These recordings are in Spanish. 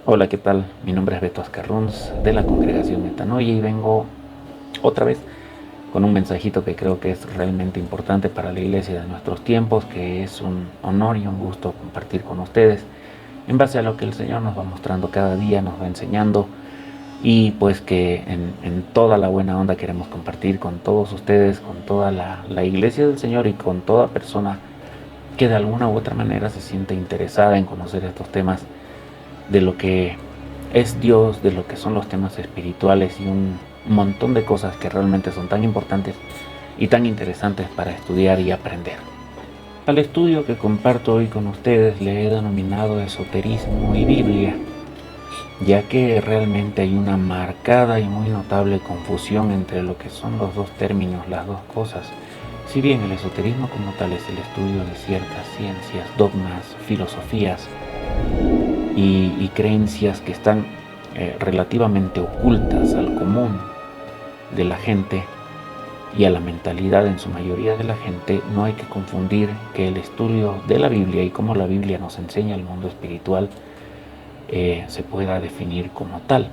Hola, ¿qué tal? Mi nombre es Beto Ascarruns de la congregación Metanoia y vengo otra vez con un mensajito que creo que es realmente importante para la iglesia de nuestros tiempos, que es un honor y un gusto compartir con ustedes en base a lo que el Señor nos va mostrando cada día, nos va enseñando y pues que en toda la buena onda queremos compartir con todos ustedes, con toda la iglesia del Señor y con toda persona que de alguna u otra manera se siente interesada en conocer estos temas de lo que es Dios, de lo que son los temas espirituales y un montón de cosas que realmente son tan importantes y tan interesantes para estudiar y aprender. Al estudio que comparto hoy con ustedes le he denominado esoterismo y Biblia, ya que realmente hay una marcada y muy notable confusión entre lo que son los dos términos, las dos cosas. Si bien el esoterismo como tal es el estudio de ciertas ciencias, dogmas, filosofías, y creencias que están relativamente ocultas al común de la gente y a la mentalidad en su mayoría de la gente, no hay que confundir que el estudio de la Biblia y cómo la Biblia nos enseña el mundo espiritual se pueda definir como tal.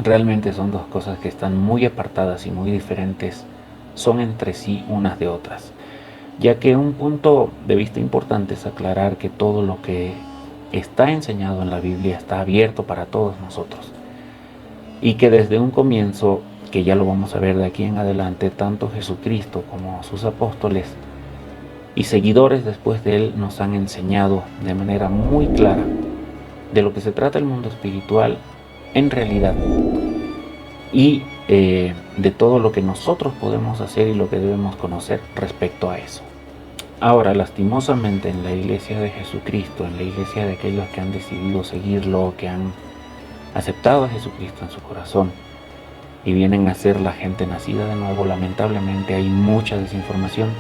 Realmente son dos cosas que están muy apartadas y muy diferentes, son entre sí unas de otras, ya que un punto de vista importante es aclarar que todo lo que está enseñado en la Biblia está abierto para todos nosotros y que desde un comienzo, que ya lo vamos a ver de aquí en adelante, tanto Jesucristo como sus apóstoles y seguidores después de él nos han enseñado de manera muy clara de lo que se trata el mundo espiritual en realidad y de todo lo que nosotros podemos hacer y lo que debemos conocer respecto a eso. Ahora, lastimosamente, en la iglesia de Jesucristo, en la iglesia de aquellos que han decidido seguirlo, que han aceptado a Jesucristo en su corazón y vienen a ser la gente nacida de nuevo, lamentablemente hay mucha desinformación.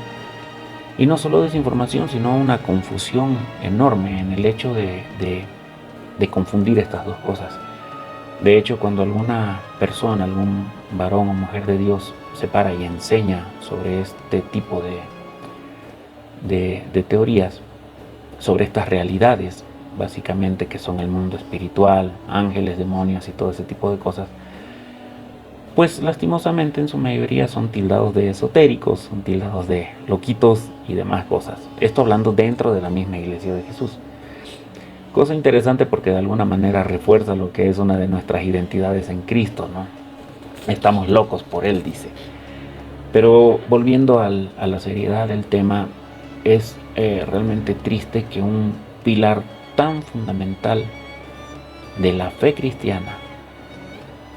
Y no solo desinformación, sino una confusión enorme en el hecho de confundir estas dos cosas. De hecho, cuando alguna persona, algún varón o mujer de Dios se para y enseña sobre este tipo de teorías, sobre estas realidades, básicamente que son el mundo espiritual, ángeles, demonios y todo ese tipo de cosas, pues lastimosamente en su mayoría son tildados de esotéricos, son tildados de loquitos y demás cosas. Esto hablando dentro de la misma iglesia de Jesús. Cosa interesante porque de alguna manera refuerza lo que es una de nuestras identidades en Cristo, ¿no? Estamos locos por Él, dice. Pero volviendo a la seriedad del tema, es realmente triste que un pilar tan fundamental de la fe cristiana,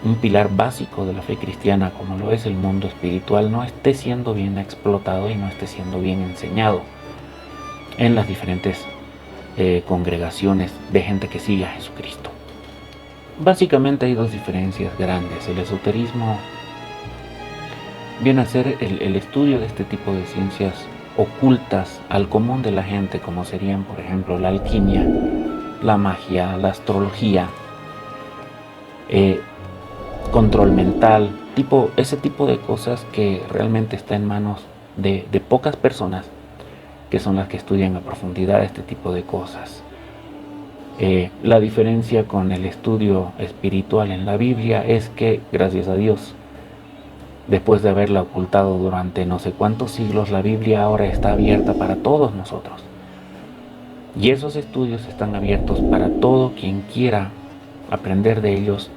un pilar básico de la fe cristiana como lo es el mundo espiritual, no esté siendo bien explotado y no esté siendo bien enseñado en las diferentes congregaciones de gente que sigue a Jesucristo. Básicamente hay dos diferencias grandes. El esoterismo viene a ser el estudio de este tipo de ciencias ocultas al común de la gente, como serían, por ejemplo, la alquimia, la magia, la astrología, control mental, ese tipo de cosas que realmente está en manos de pocas personas, que son las que estudian a profundidad este tipo de cosas. La diferencia con el estudio espiritual en la Biblia es que, gracias a Dios, después de haberla ocultado durante no sé cuántos siglos, la Biblia ahora está abierta para todos nosotros. Y esos estudios están abiertos para todo quien quiera aprender de ellos.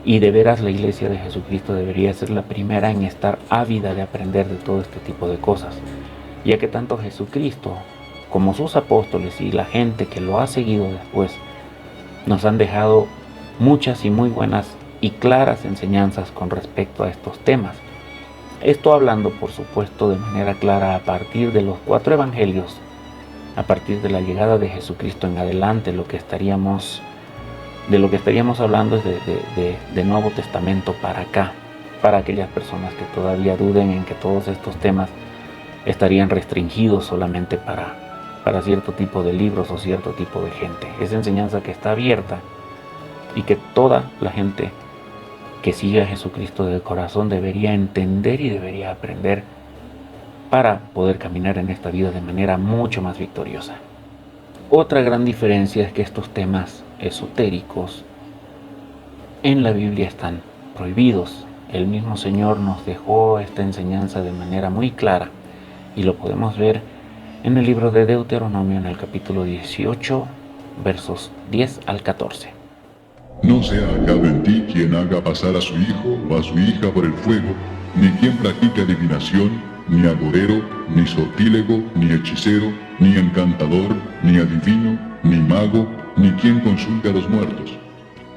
Y de veras la iglesia de Jesucristo debería ser la primera en estar ávida de aprender de todo este tipo de cosas, ya que tanto Jesucristo como sus apóstoles y la gente que lo ha seguido después nos han dejado muchas y muy buenas y claras enseñanzas con respecto a estos temas. Esto hablando, por supuesto, de manera clara a partir de los 4 evangelios, a partir de la llegada de Jesucristo en adelante, de lo que estaríamos hablando es de Nuevo Testamento para acá, para aquellas personas que todavía duden en que todos estos temas estarían restringidos solamente para cierto tipo de libros o cierto tipo de gente. Esa enseñanza que está abierta y que toda la gente que sigue a Jesucristo de corazón debería entender y debería aprender para poder caminar en esta vida de manera mucho más victoriosa. Otra gran diferencia es que estos temas esotéricos en la Biblia están prohibidos. El mismo Señor nos dejó esta enseñanza de manera muy clara y lo podemos ver en el libro de Deuteronomio en el capítulo 18, versos 10 al 14. No sea hallado en ti quien haga pasar a su hijo o a su hija por el fuego, ni quien practique adivinación, ni agorero, ni sortílego, ni hechicero, ni encantador, ni adivino, ni mago, ni quien consulte a los muertos.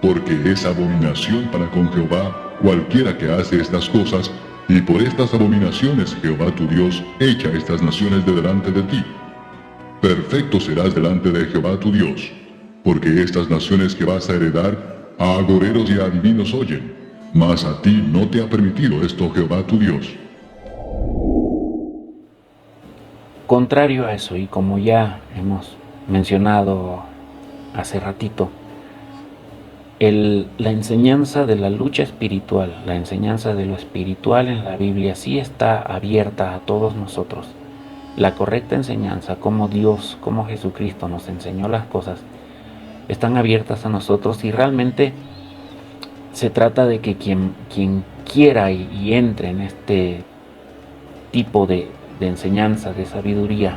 Porque es abominación para con Jehová cualquiera que hace estas cosas, y por estas abominaciones Jehová tu Dios echa estas naciones de delante de ti. Perfecto serás delante de Jehová tu Dios, porque estas naciones que vas a heredar, a agoreros y a adivinos oyen, mas a ti no te ha permitido esto Jehová tu Dios. Contrario a eso, y como ya hemos mencionado hace ratito, la enseñanza de la lucha espiritual, la enseñanza de lo espiritual en la Biblia sí está abierta a todos nosotros. La correcta enseñanza, como Dios, como Jesucristo nos enseñó las cosas, están abiertas a nosotros y realmente se trata de que quien quiera y entre en este tipo de enseñanza, de sabiduría,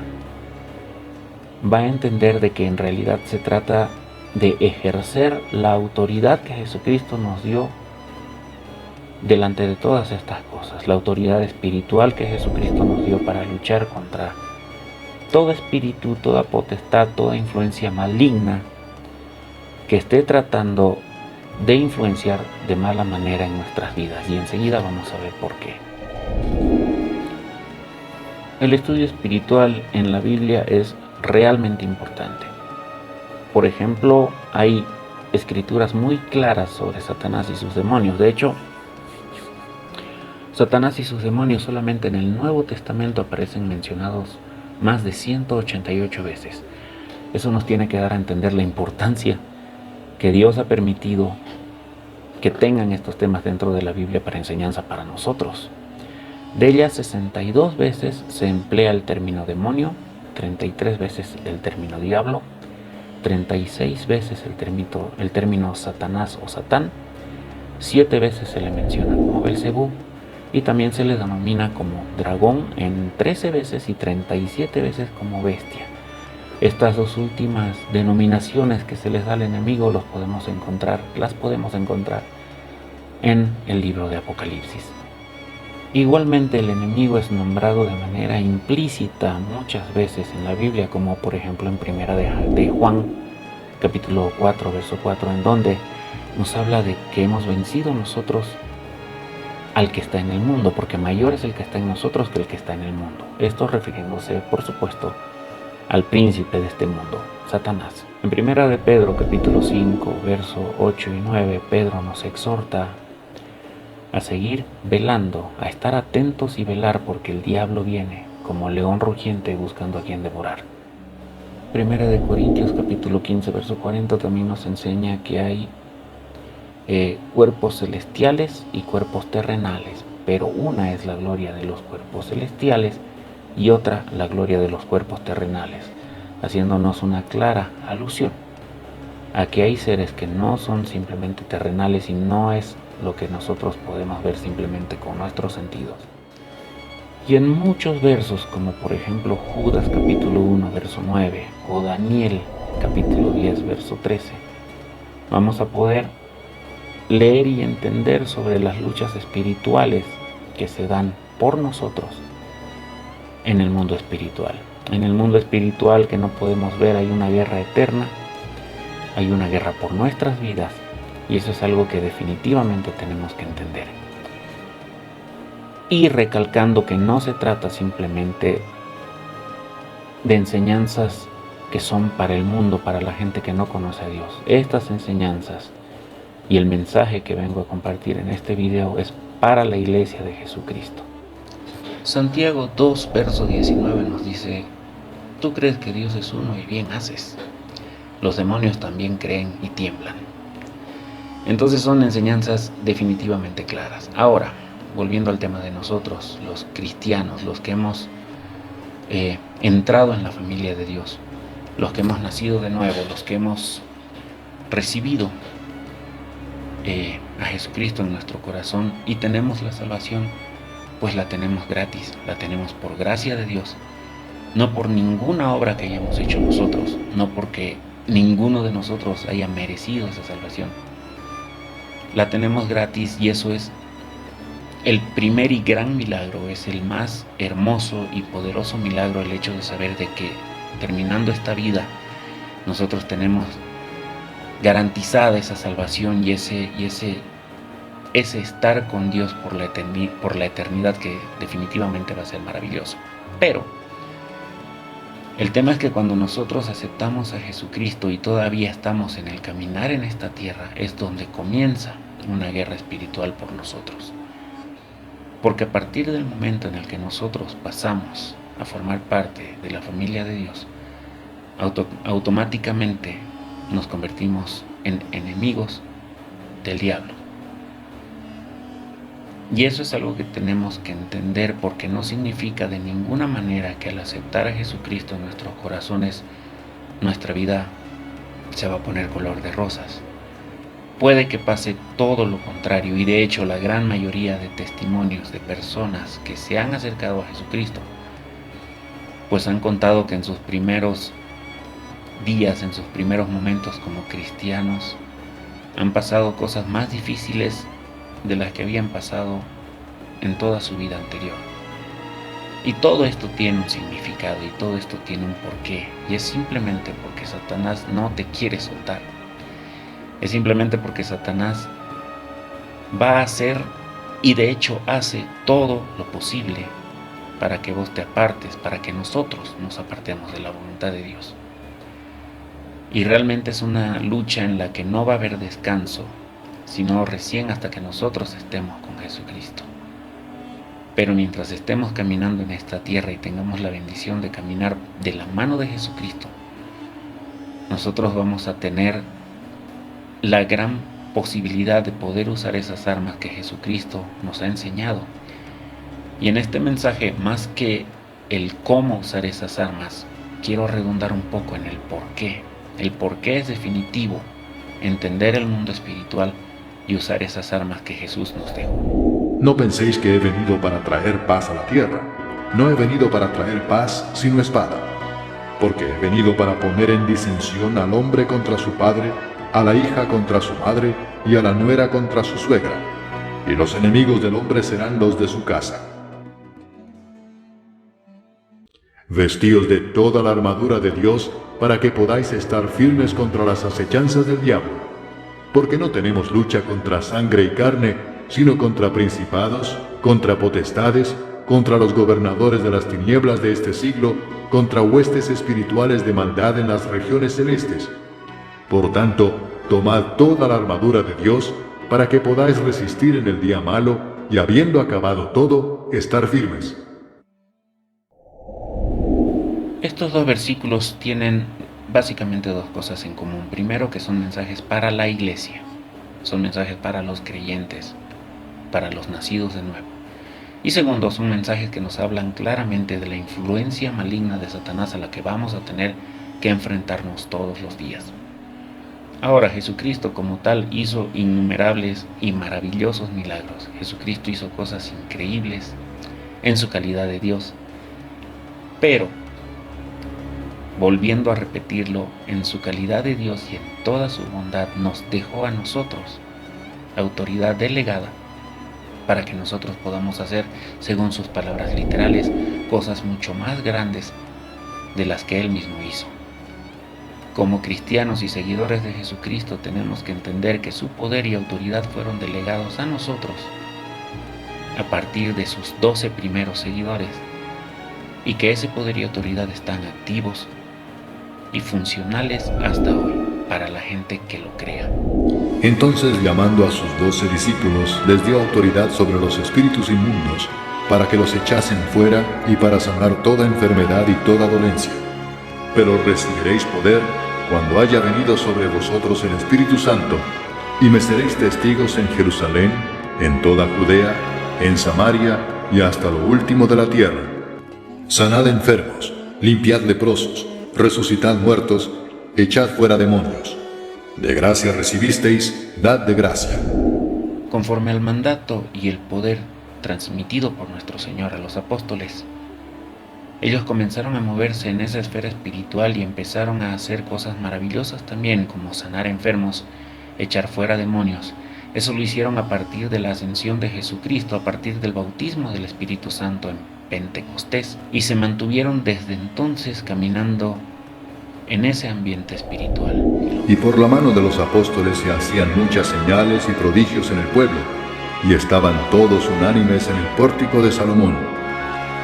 va a entender de que en realidad se trata de ejercer la autoridad que Jesucristo nos dio delante de todas estas cosas, la autoridad espiritual que Jesucristo nos dio para luchar contra todo espíritu, toda potestad, toda influencia maligna que esté tratando de influenciar de mala manera en nuestras vidas, y enseguida vamos a ver por qué. El estudio espiritual en la Biblia es realmente importante. Por ejemplo, hay escrituras muy claras sobre Satanás y sus demonios. De hecho, Satanás y sus demonios solamente en el Nuevo Testamento aparecen mencionados más de 188 veces. Eso nos tiene que dar a entender la importancia que Dios ha permitido que tengan estos temas dentro de la Biblia para enseñanza para nosotros. De ellas, 62 veces se emplea el término demonio, 33 veces el término diablo, 36 veces el término Satanás o Satán, 7 veces se le menciona como Belcebú, y también se le denomina como dragón en 13 veces y 37 veces como bestia. Estas dos últimas denominaciones que se les da al enemigo las podemos encontrar en el libro de Apocalipsis. Igualmente el enemigo es nombrado de manera implícita muchas veces en la Biblia, como por ejemplo en primera de Juan, capítulo 4, verso 4, en donde nos habla de que hemos vencido nosotros al que está en el mundo, porque mayor es el que está en nosotros que el que está en el mundo. Esto refiriéndose, por supuesto, al príncipe de este mundo, Satanás. En primera de Pedro, capítulo 5, verso 8 y 9, Pedro nos exhorta a seguir velando, a estar atentos y velar, porque el diablo viene como león rugiente buscando a quien devorar. Primera de Corintios capítulo 15 verso 40 también nos enseña que hay cuerpos celestiales y cuerpos terrenales, pero una es la gloria de los cuerpos celestiales y otra la gloria de los cuerpos terrenales, haciéndonos una clara alusión a que hay seres que no son simplemente terrenales y no es lo que nosotros podemos ver simplemente con nuestros sentidos. Y en muchos versos, como por ejemplo Judas capítulo 1 verso 9 o Daniel capítulo 10 verso 13, vamos a poder leer y entender sobre las luchas espirituales que se dan por nosotros en el mundo espiritual. En el mundo espiritual que no podemos ver hay una guerra eterna, hay una guerra por nuestras vidas, y eso es algo que definitivamente tenemos que entender. Y recalcando que no se trata simplemente de enseñanzas que son para el mundo, para la gente que no conoce a Dios. Estas enseñanzas y el mensaje que vengo a compartir en este video es para la iglesia de Jesucristo. Santiago 2, verso 19 nos dice: tú crees que Dios es uno y bien haces. Los demonios también creen y tiemblan. Entonces son enseñanzas definitivamente claras. Ahora, volviendo al tema de nosotros, los cristianos, los que hemos entrado en la familia de Dios, los que hemos nacido de nuevo, los que hemos recibido a Jesucristo en nuestro corazón y tenemos la salvación, pues la tenemos gratis, la tenemos por gracia de Dios, no por ninguna obra que hayamos hecho nosotros, no porque ninguno de nosotros haya merecido esa salvación. La tenemos gratis y eso es el primer y gran milagro, es el más hermoso y poderoso milagro, el hecho de saber de que terminando esta vida nosotros tenemos garantizada esa salvación y ese estar con Dios por la eternidad, que definitivamente va a ser maravilloso. Pero el tema es que cuando nosotros aceptamos a Jesucristo y todavía estamos en el caminar en esta tierra, es donde comienza una guerra espiritual por nosotros. Porque a partir del momento en el que nosotros pasamos a formar parte de la familia de Dios, automáticamente nos convertimos en enemigos del diablo. Y eso es algo que tenemos que entender, porque no significa de ninguna manera que al aceptar a Jesucristo en nuestros corazones, nuestra vida se va a poner color de rosas. Puede que pase todo lo contrario, y de hecho la gran mayoría de testimonios de personas que se han acercado a Jesucristo, pues han contado que en sus primeros días, en sus primeros momentos como cristianos, han pasado cosas más difíciles de las que habían pasado en toda su vida anterior. Y todo esto tiene un significado y todo esto tiene un porqué, y es simplemente porque Satanás no te quiere soltar. Es simplemente porque Satanás va a hacer, y de hecho hace todo lo posible para que vos te apartes, para que nosotros nos apartemos de la voluntad de Dios. Y realmente es una lucha en la que no va a haber descanso, sino recién hasta que nosotros estemos con Jesucristo. Pero mientras estemos caminando en esta tierra y tengamos la bendición de caminar de la mano de Jesucristo, nosotros vamos a tener la gran posibilidad de poder usar esas armas que Jesucristo nos ha enseñado. Y en este mensaje, más que el cómo usar esas armas, quiero redundar un poco en el por qué. El por qué es definitivo, entender el mundo espiritual y usar esas armas que Jesús nos dejó. No penséis que he venido para traer paz a la tierra. No he venido para traer paz, sino espada. Porque he venido para poner en disensión al hombre contra su padre, a la hija contra su madre y a la nuera contra su suegra. Y los enemigos del hombre serán los de su casa. Vestíos de toda la armadura de Dios para que podáis estar firmes contra las acechanzas del diablo. Porque no tenemos lucha contra sangre y carne, sino contra principados, contra potestades, contra los gobernadores de las tinieblas de este siglo, contra huestes espirituales de maldad en las regiones celestes. Por tanto, tomad toda la armadura de Dios para que podáis resistir en el día malo y, habiendo acabado todo, estar firmes. Estos dos versículos tienen básicamente dos cosas en común. Primero, que son mensajes para la iglesia, son mensajes para los creyentes, para los nacidos de nuevo. Y segundo, son mensajes que nos hablan claramente de la influencia maligna de Satanás a la que vamos a tener que enfrentarnos todos los días. Ahora, Jesucristo como tal hizo innumerables y maravillosos milagros. Jesucristo hizo cosas increíbles en su calidad de Dios. Pero, volviendo a repetirlo, en su calidad de Dios y en toda su bondad, nos dejó a nosotros autoridad delegada para que nosotros podamos hacer, según sus palabras literales, cosas mucho más grandes de las que Él mismo hizo. Como cristianos y seguidores de Jesucristo tenemos que entender que su poder y autoridad fueron delegados a nosotros a partir de sus 12 primeros seguidores, y que ese poder y autoridad están activos y funcionales hasta hoy para la gente que lo crea. Entonces, llamando a sus 12 discípulos, les dio autoridad sobre los espíritus inmundos, para que los echasen fuera y para sanar toda enfermedad y toda dolencia. Pero recibiréis poder cuando haya venido sobre vosotros el Espíritu Santo, y me seréis testigos en Jerusalén, en toda Judea, en Samaria y hasta lo último de la tierra. Sanad enfermos, limpiad leprosos, resucitad muertos, echad fuera demonios. De gracia recibisteis, dad de gracia. Conforme al mandato y el poder transmitido por nuestro Señor a los apóstoles, ellos comenzaron a moverse en esa esfera espiritual y empezaron a hacer cosas maravillosas también, como sanar enfermos, echar fuera demonios. Eso lo hicieron a partir de la ascensión de Jesucristo, a partir del bautismo del Espíritu Santo en Pentecostés, y se mantuvieron desde entonces caminando en ese ambiente espiritual. Y por la mano de los apóstoles se hacían muchas señales y prodigios en el pueblo, y estaban todos unánimes en el pórtico de Salomón.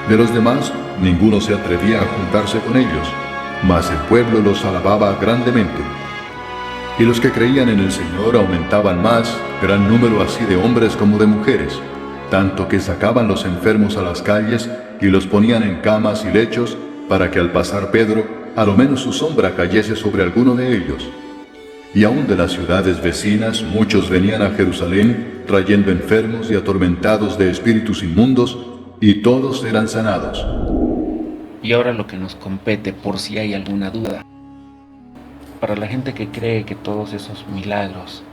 De los demás, ninguno se atrevía a juntarse con ellos, mas el pueblo los alababa grandemente. Y los que creían en el Señor aumentaban más, gran número así de hombres como de mujeres, tanto que sacaban los enfermos a las calles y los ponían en camas y lechos, para que al pasar Pedro, a lo menos su sombra cayese sobre alguno de ellos. Y aun de las ciudades vecinas muchos venían a Jerusalén, trayendo enfermos y atormentados de espíritus inmundos, y todos eran sanados. Y ahora lo que nos compete, por si hay alguna duda, para la gente que cree que todos esos milagros,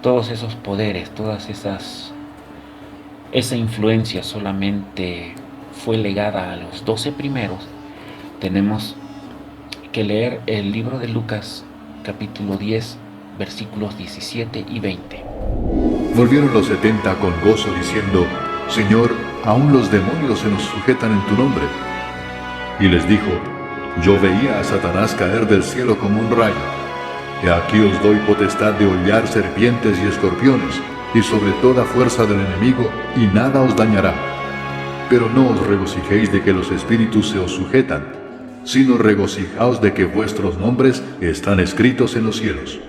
todos esos poderes, esa influencia solamente fue legada a los 12 primeros, tenemos que leer el libro de Lucas, capítulo 10, versículos 17 y 20. Volvieron los 70 con gozo diciendo: Señor, aún los demonios se nos sujetan en tu nombre. Y les dijo: Yo veía a Satanás caer del cielo como un rayo. Y aquí os doy potestad de hollar serpientes y escorpiones, y sobre toda fuerza del enemigo, y nada os dañará. Pero no os regocijéis de que los espíritus se os sujetan, sino regocijaos de que vuestros nombres están escritos en los cielos.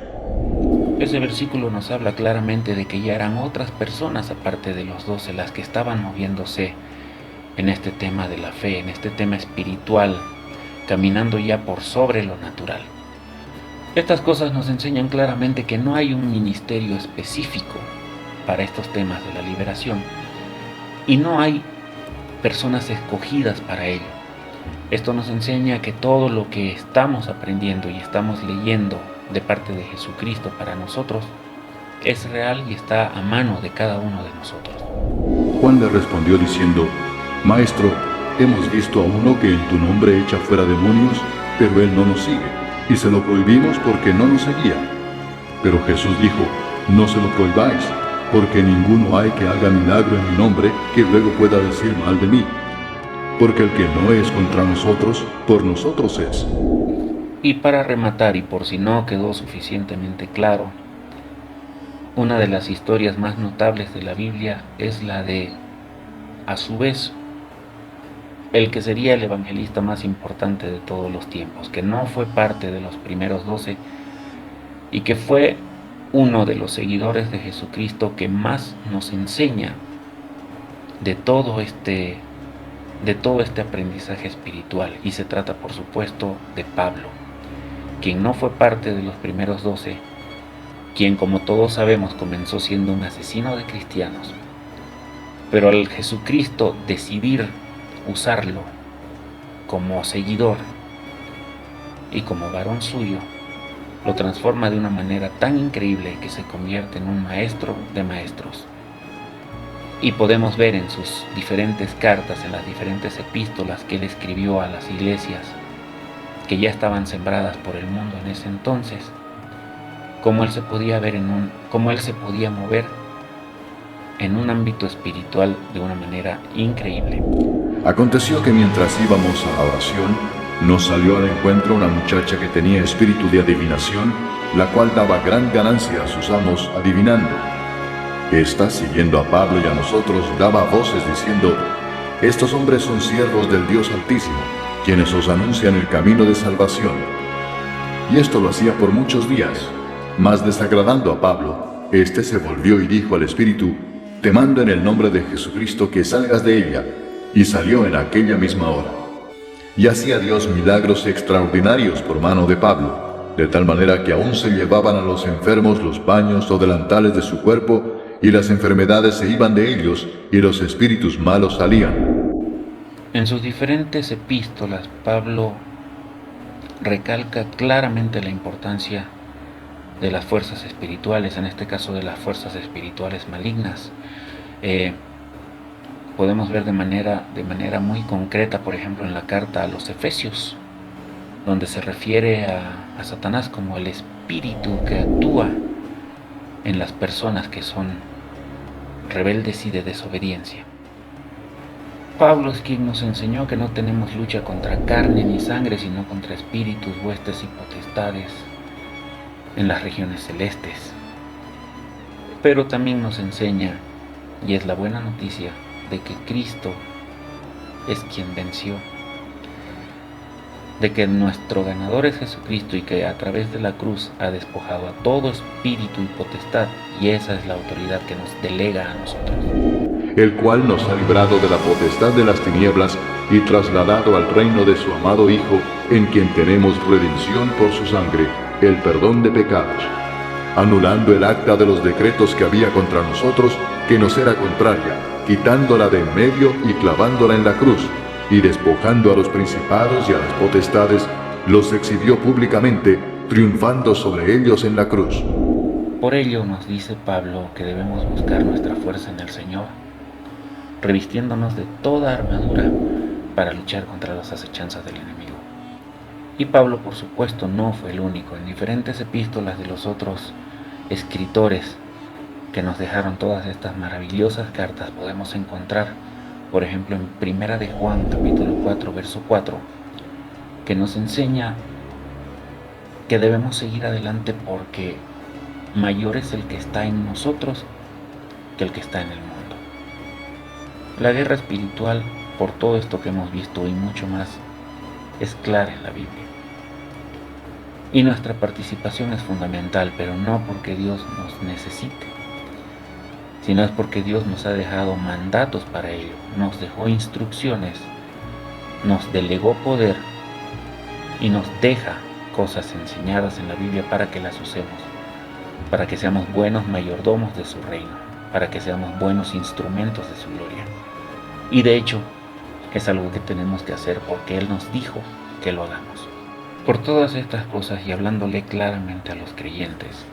Ese versículo nos habla claramente de que ya eran otras personas aparte de los 12 las que estaban moviéndose en este tema de la fe, en este tema espiritual, caminando ya por sobre lo natural. Estas cosas nos enseñan claramente que no hay un ministerio específico para estos temas de la liberación y no hay personas escogidas para ello. Esto nos enseña que todo lo que estamos aprendiendo y estamos leyendo de parte de Jesucristo para nosotros es real y está a mano de cada uno de nosotros. Juan le respondió diciendo: Maestro, hemos visto a uno que en tu nombre echa fuera demonios, pero él no nos sigue, y se lo prohibimos porque no nos seguía. Pero Jesús dijo: No se lo prohibáis, porque ninguno hay que haga milagro en mi nombre que luego pueda decir mal de mí. Porque el que no es contra nosotros, por nosotros es. Y para rematar, y por si no quedó suficientemente claro, una de las historias más notables de la Biblia es la de, a su vez, el que sería el evangelista más importante de todos los tiempos, que no fue parte de los primeros 12 y que fue uno de los seguidores de Jesucristo que más nos enseña de todo este aprendizaje espiritual, y se trata por supuesto de Pablo, quien no fue parte de los primeros 12, quien como todos sabemos comenzó siendo un asesino de cristianos, pero al Jesucristo decidir usarlo como seguidor y como varón suyo, lo transforma de una manera tan increíble que se convierte en un maestro de maestros. Y podemos ver en sus diferentes cartas, en las diferentes epístolas que él escribió a las iglesias que ya estaban sembradas por el mundo en ese entonces, cómo él se podía mover en un ámbito espiritual de una manera increíble. Aconteció que mientras íbamos a la oración, nos salió al encuentro una muchacha que tenía espíritu de adivinación, la cual daba gran ganancia a sus amos adivinando. Esta, siguiendo a Pablo y a nosotros, daba voces diciendo: Estos hombres son siervos del Dios Altísimo, quienes os anuncian el camino de salvación. Y esto lo hacía por muchos días. Mas desagradando a Pablo, éste se volvió y dijo al espíritu: Te mando en el nombre de Jesucristo que salgas de ella. Y salió en aquella misma hora. Y hacía Dios milagros extraordinarios por mano de Pablo, de tal manera que aún se llevaban a los enfermos los paños o delantales de su cuerpo, y las enfermedades se iban de ellos, y los espíritus malos salían. En sus diferentes epístolas, Pablo recalca claramente la importancia de las fuerzas espirituales, en este caso de las fuerzas espirituales malignas. Podemos ver de manera muy concreta, por ejemplo, en la carta a los Efesios, donde se refiere a Satanás como el espíritu que actúa en las personas que son rebeldes y de desobediencia. Pablo es quien nos enseñó que no tenemos lucha contra carne ni sangre, sino contra espíritus, huestes y potestades en las regiones celestes. Pero también nos enseña, y es la buena noticia, de que Cristo es quien venció, de que nuestro ganador es Jesucristo y que a través de la cruz ha despojado a todo espíritu y potestad, y esa es la autoridad que nos delega a nosotros. El cual nos ha librado de la potestad de las tinieblas y trasladado al reino de su amado Hijo, en quien tenemos redención por su sangre, el perdón de pecados, anulando el acta de los decretos que había contra nosotros, que nos era contraria, quitándola de en medio y clavándola en la cruz, y despojando a los principados y a las potestades, los exhibió públicamente, triunfando sobre ellos en la cruz. Por ello nos dice Pablo que debemos buscar nuestra fuerza en el Señor, revistiéndonos de toda armadura para luchar contra las acechanzas del enemigo. Y Pablo, por supuesto, no fue el único. En diferentes epístolas de los otros escritores que nos dejaron todas estas maravillosas cartas podemos encontrar, por ejemplo, en Primera de Juan, capítulo 4, verso 4, que nos enseña que debemos seguir adelante porque mayor es el que está en nosotros que el que está en el mundo. La guerra espiritual, por todo esto que hemos visto y mucho más, es clara en la Biblia. Y nuestra participación es fundamental, pero no porque Dios nos necesite, sino es porque Dios nos ha dejado mandatos para ello, nos dejó instrucciones, nos delegó poder y nos deja cosas enseñadas en la Biblia para que las usemos, para que seamos buenos mayordomos de su reino, para que seamos buenos instrumentos de su gloria. Y de hecho, es algo que tenemos que hacer porque Él nos dijo que lo hagamos. Por todas estas cosas y hablándole claramente a los creyentes,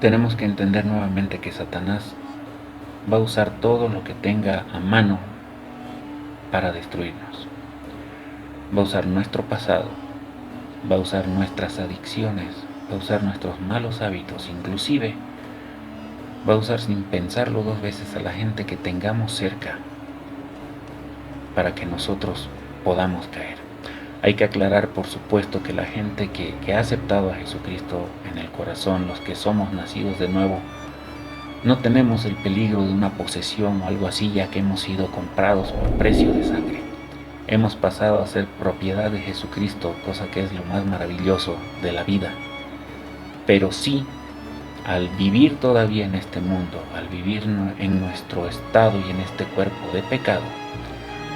tenemos que entender nuevamente que Satanás va a usar todo lo que tenga a mano para destruirnos. Va a usar nuestro pasado, va a usar nuestras adicciones, va a usar nuestros malos hábitos, inclusive va a usar sin pensarlo dos veces a la gente que tengamos cerca para que nosotros podamos caer. Hay que aclarar, por supuesto, que la gente que ha aceptado a Jesucristo en el corazón, los que somos nacidos de nuevo, no tenemos el peligro de una posesión o algo así, ya que hemos sido comprados por precio de sangre. Hemos pasado a ser propiedad de Jesucristo, cosa que es lo más maravilloso de la vida. Pero sí, al vivir todavía en este mundo, al vivir en nuestro estado y en este cuerpo de pecado,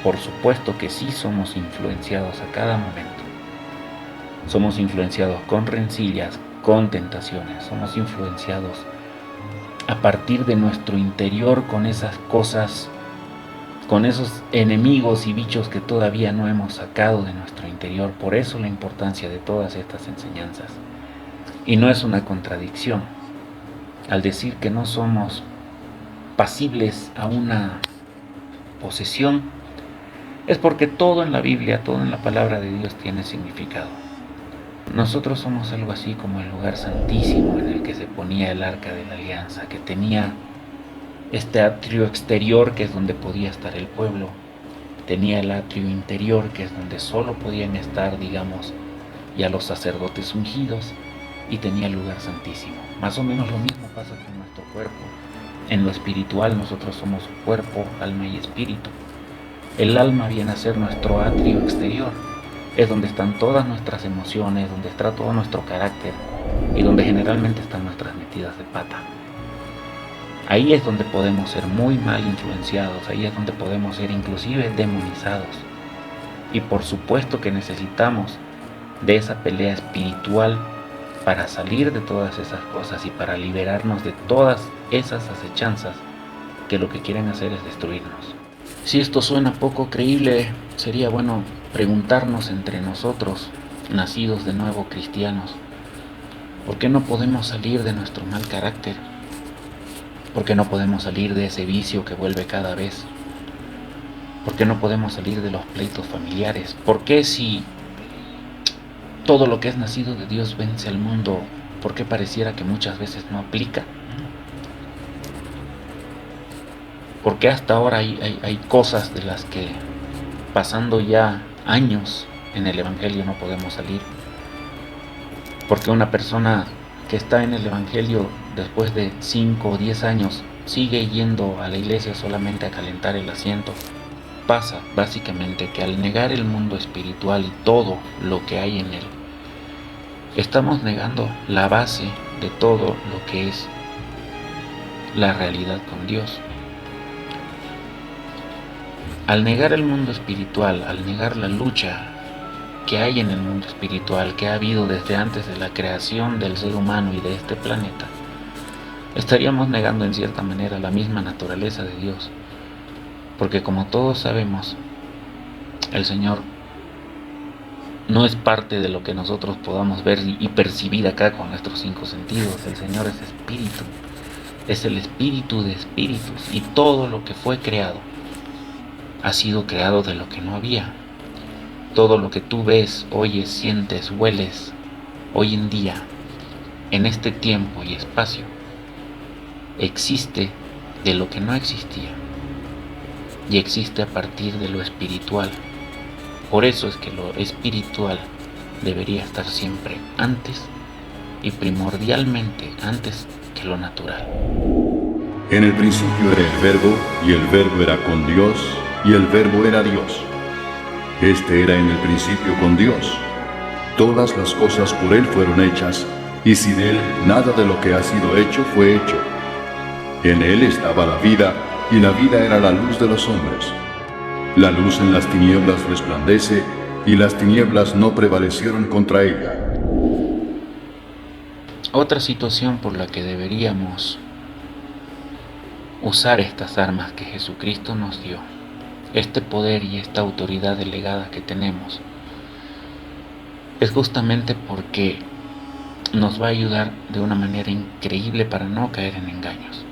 por supuesto que sí somos influenciados a cada momento. Somos influenciados con rencillas, con tentaciones, somos influenciados a partir de nuestro interior con esas cosas, con esos enemigos y bichos que todavía no hemos sacado de nuestro interior. Por eso la importancia de todas estas enseñanzas. Y no es una contradicción al decir que no somos pasibles a una posesión. Es porque todo en la Biblia, todo en la palabra de Dios tiene significado. Nosotros somos algo así como el lugar santísimo en el que se ponía el arca de la alianza, que tenía este atrio exterior que es donde podía estar el pueblo, tenía el atrio interior que es donde solo podían estar, digamos, ya los sacerdotes ungidos, y tenía el lugar santísimo. Más o menos lo mismo pasa con nuestro cuerpo. En lo espiritual nosotros somos cuerpo, alma y espíritu. El alma viene a ser nuestro atrio exterior, es donde están todas nuestras emociones, donde está todo nuestro carácter y donde generalmente están nuestras metidas de pata. Ahí es donde podemos ser muy mal influenciados, ahí es donde podemos ser inclusive demonizados. Y por supuesto que necesitamos de esa pelea espiritual para salir de todas esas cosas y para liberarnos de todas esas acechanzas que lo que quieren hacer es destruirnos. Si esto suena poco creíble, sería bueno preguntarnos entre nosotros, nacidos de nuevo cristianos, ¿por qué no podemos salir de nuestro mal carácter? ¿Por qué no podemos salir de ese vicio que vuelve cada vez? ¿Por qué no podemos salir de los pleitos familiares? ¿Por qué si todo lo que es nacido de Dios vence al mundo, por qué pareciera que muchas veces no aplica? ¿Por qué hasta ahora hay cosas de las que, pasando ya años en el Evangelio, no podemos salir? Porque una persona que está en el Evangelio después de 5 o 10 años sigue yendo a la iglesia solamente a calentar el asiento. Pasa básicamente que al negar el mundo espiritual y todo lo que hay en él, estamos negando la base de todo lo que es la realidad con Dios. Al negar el mundo espiritual, al negar la lucha que hay en el mundo espiritual, que ha habido desde antes de la creación del ser humano y de este planeta, estaríamos negando en cierta manera la misma naturaleza de Dios. Porque como todos sabemos, el Señor no es parte de lo que nosotros podamos ver y percibir acá con nuestros 5 sentidos. El Señor es espíritu, es el espíritu de espíritus, y todo lo que fue creado ha sido creado de lo que no había. Todo lo que tú ves, oyes, sientes, hueles hoy en día, en este tiempo y espacio, existe de lo que no existía, y existe a partir de lo espiritual. Por eso es que lo espiritual debería estar siempre antes y primordialmente antes que lo natural. En el principio era el Verbo, y el Verbo era con Dios, y el Verbo era Dios. Este era en el principio con Dios. Todas las cosas por Él fueron hechas, y sin Él nada de lo que ha sido hecho fue hecho. En Él estaba la vida, y la vida era la luz de los hombres. La luz en las tinieblas resplandece, y las tinieblas no prevalecieron contra ella. Otra situación por la que deberíamos usar estas armas que Jesucristo nos dio, este poder y esta autoridad delegada que tenemos, es justamente porque nos va a ayudar de una manera increíble para no caer en engaños.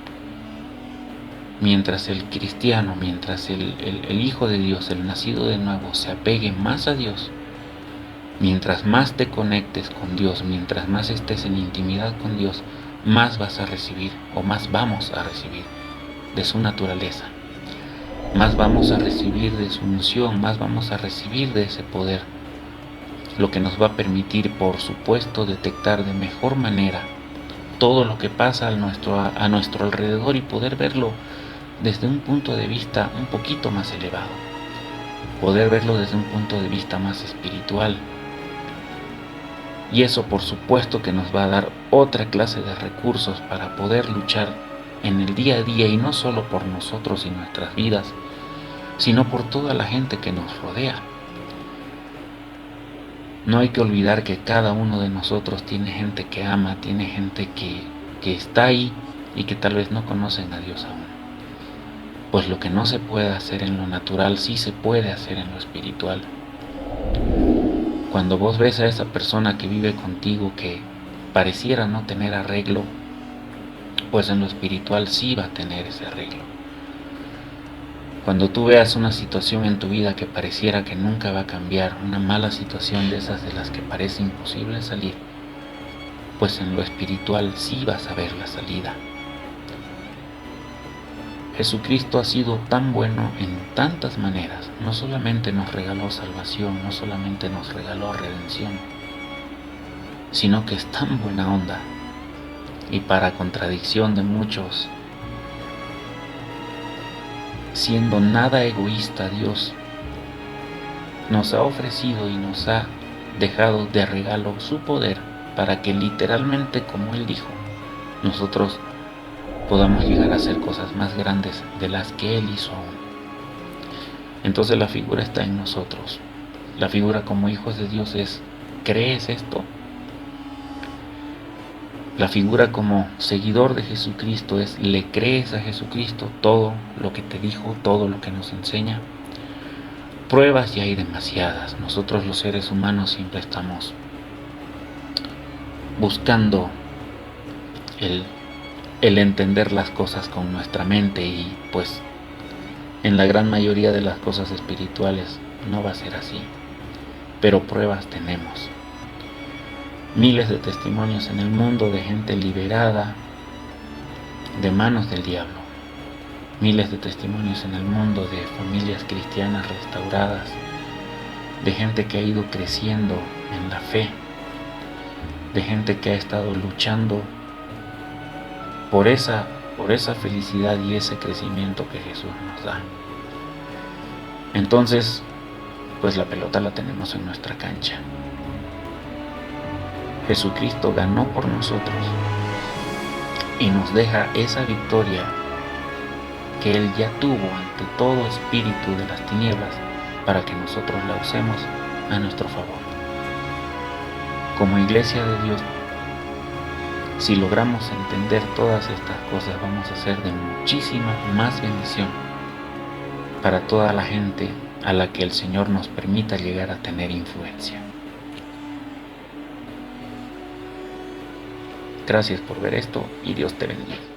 Mientras el cristiano, mientras el Hijo de Dios, el nacido de nuevo, se apegue más a Dios, mientras más te conectes con Dios, mientras más estés en intimidad con Dios, más vas a recibir, o más vamos a recibir de su naturaleza, más vamos a recibir de su unción, más vamos a recibir de ese poder, lo que nos va a permitir, por supuesto, detectar de mejor manera todo lo que pasa a nuestro alrededor y poder verlo desde un punto de vista un poquito más elevado, poder verlo desde un punto de vista más espiritual. Y eso, por supuesto, que nos va a dar otra clase de recursos para poder luchar en el día a día, y no solo por nosotros y nuestras vidas, sino por toda la gente que nos rodea. No hay que olvidar que cada uno de nosotros tiene gente que ama, tiene gente que está ahí y que tal vez no conocen a Dios aún. Pues lo que no se puede hacer en lo natural, sí se puede hacer en lo espiritual. Cuando vos ves a esa persona que vive contigo que pareciera no tener arreglo, pues en lo espiritual sí va a tener ese arreglo. Cuando tú veas una situación en tu vida que pareciera que nunca va a cambiar, una mala situación de esas de las que parece imposible salir, pues en lo espiritual sí vas a ver la salida. Jesucristo ha sido tan bueno en tantas maneras. No solamente nos regaló salvación, no solamente nos regaló redención, sino que es tan buena onda, y para contradicción de muchos, siendo nada egoísta, Dios nos ha ofrecido y nos ha dejado de regalo su poder para que literalmente, como Él dijo, nosotros podamos llegar a hacer cosas más grandes de las que Él hizo aún. Entonces la figura está en nosotros. La figura como hijos de Dios es: ¿crees esto? La figura como seguidor de Jesucristo es: ¿le crees a Jesucristo todo lo que te dijo, todo lo que nos enseña? Pruebas ya hay demasiadas. Nosotros los seres humanos siempre estamos buscando el entender las cosas con nuestra mente, y pues en la gran mayoría de las cosas espirituales no va a ser así. Pero pruebas tenemos. Miles de testimonios en el mundo de gente liberada de manos del diablo. Miles de testimonios en el mundo de familias cristianas restauradas, de gente que ha ido creciendo en la fe, de gente que ha estado luchando por esa felicidad y ese crecimiento que Jesús nos da. Entonces, pues la pelota la tenemos en nuestra cancha. Jesucristo ganó por nosotros y nos deja esa victoria que Él ya tuvo ante todo espíritu de las tinieblas, para que nosotros la usemos a nuestro favor. Como iglesia de Dios, si logramos entender todas estas cosas, vamos a ser de muchísima más bendición para toda la gente a la que el Señor nos permita llegar a tener influencia. Gracias por ver esto y Dios te bendiga.